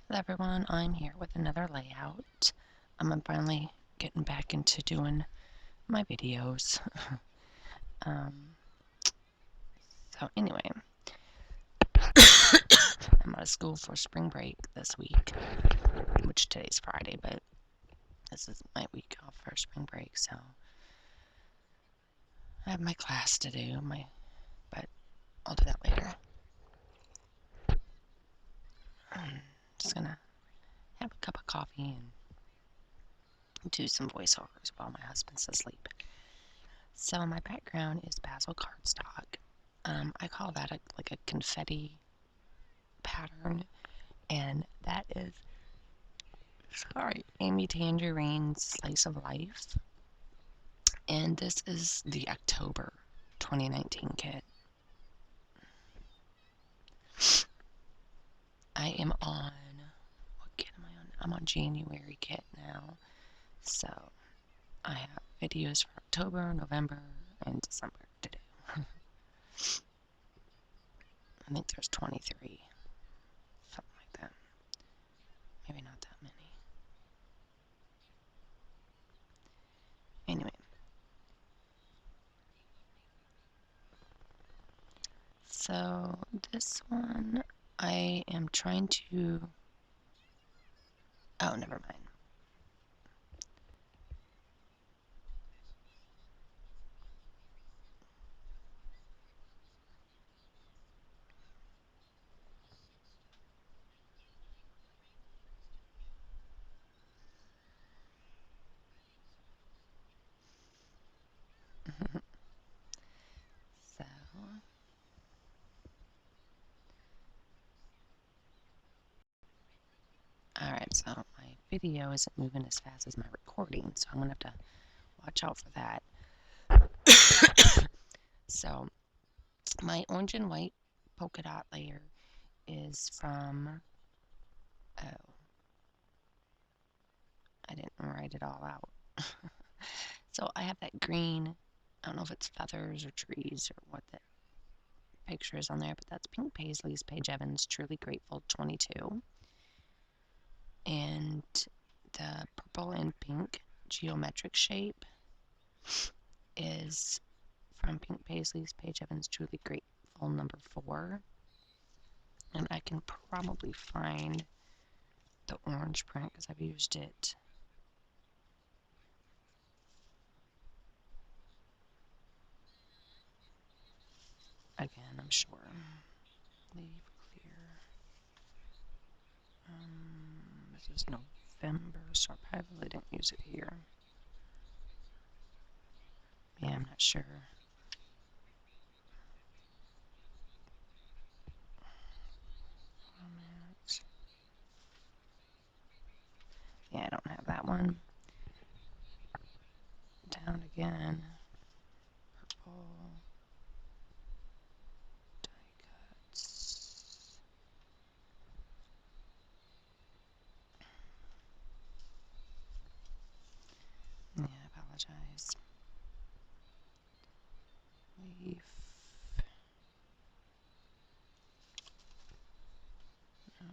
Hello everyone, I'm here with another layout. I'm finally getting back into doing my videos. um, so anyway, I'm out of school for spring break this week, which today's Friday, but this is my week off for spring break, so I have my class to do, but I'll do that later. I'm just gonna have a cup of coffee and do some voiceovers while my husband's asleep. So my background is basil cardstock. I call that like a confetti pattern, and that is, sorry, Amy Tangerine's Slice of Life, and this is the October 2019 kit. I am on, what kit am I on? I'm on January kit now, so I have videos for October, November, and December to do. I think there's 23, something like that. Maybe not that many. Anyway, so this one I am trying to, oh, never mind. So, alright, so my video isn't moving as fast as my recording, so I'm gonna have to watch out for that. So, my orange and white polka dot layer is from, oh, I didn't write it all out. So, I have that green, I don't know if it's feathers or trees or what that picture is on there, but that's Pink Paisley's Paige Evans Truly Grateful 22. And the purple and pink geometric shape is from Pink Paisley's Paige Evans Truly Grateful number 4. And I can probably find the orange print because I've used it. Again, I'm sure. Leave clear. This is November, so I probably didn't use it here. Yeah, I'm not sure. Yeah, I don't have that one. Down again. Purple. Die cuts. Yeah, I apologize. Leaf. No,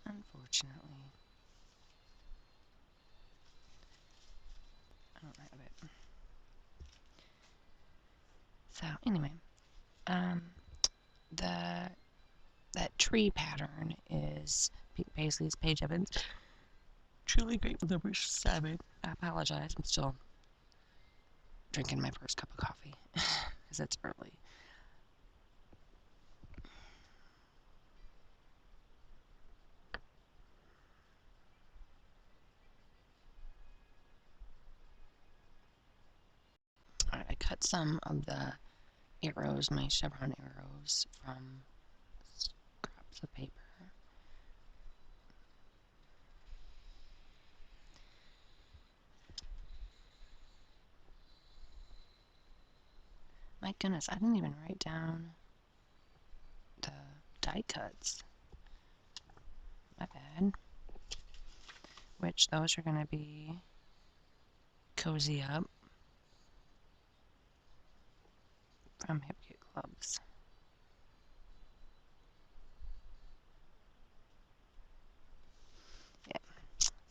unfortunately, I don't have it. So anyway, that tree pattern is Pink Paisley's Paige Evans Truly Grateful number 7. I apologize, I'm still drinking my first cup of coffee because it's early. Alright, I cut some of the arrows, my chevron arrows, from scraps of paper. My goodness, I didn't even write down the die cuts. My bad. Which those are going to be Cozy Up from Hip Kit Clubs.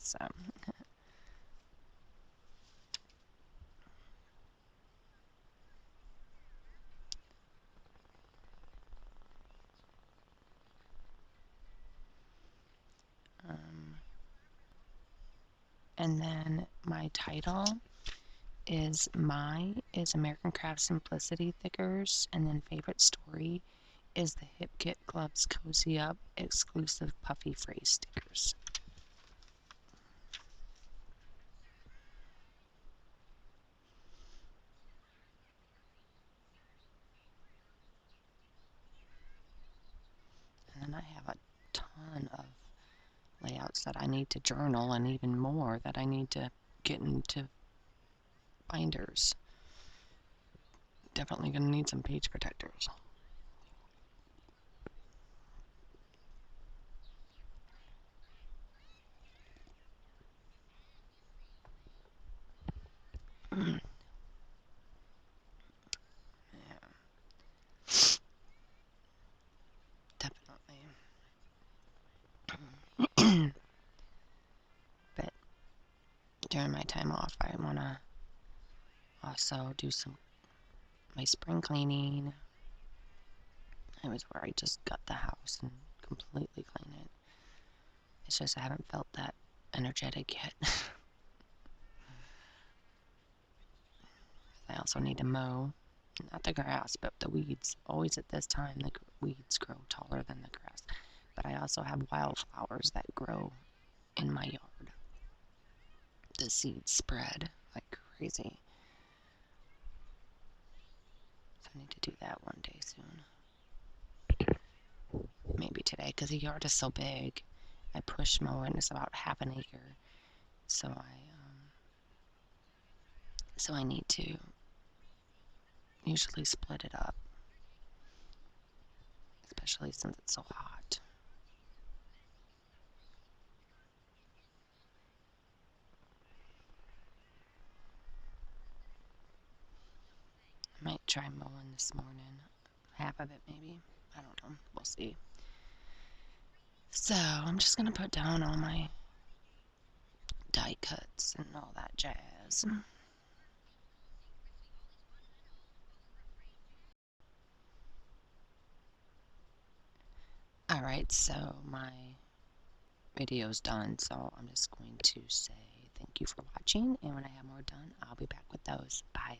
So, um, and then my title is American Craft Simplicity Thickers, and then favorite story is the Hip Kit Gloves Cozy Up exclusive puffy phrase stickers. And I have a ton of layouts that I need to journal, and even more that I need to get into binders. Definitely going to need some page protectors. Yeah, definitely. But during my time off, I want to also do some my spring cleaning. It was where I just got the house and completely clean it. It's just I haven't felt that energetic yet. I also need to mow, not the grass, but the weeds. Always at this time, the weeds grow taller than the grass. But I also have wildflowers that grow in my yard. The seeds spread like crazy. So I need to do that one day soon. Maybe today, because the yard is so big. I push mow and it's about half an acre. So I need to usually split it up, especially since it's so hot. I might try mowing this morning. Half of it, maybe. I don't know. We'll see. So I'm just going to put down all my die cuts and all that jazz. Alright, so my video's done, so I'm just going to say thank you for watching, and when I have more done, I'll be back with those. Bye.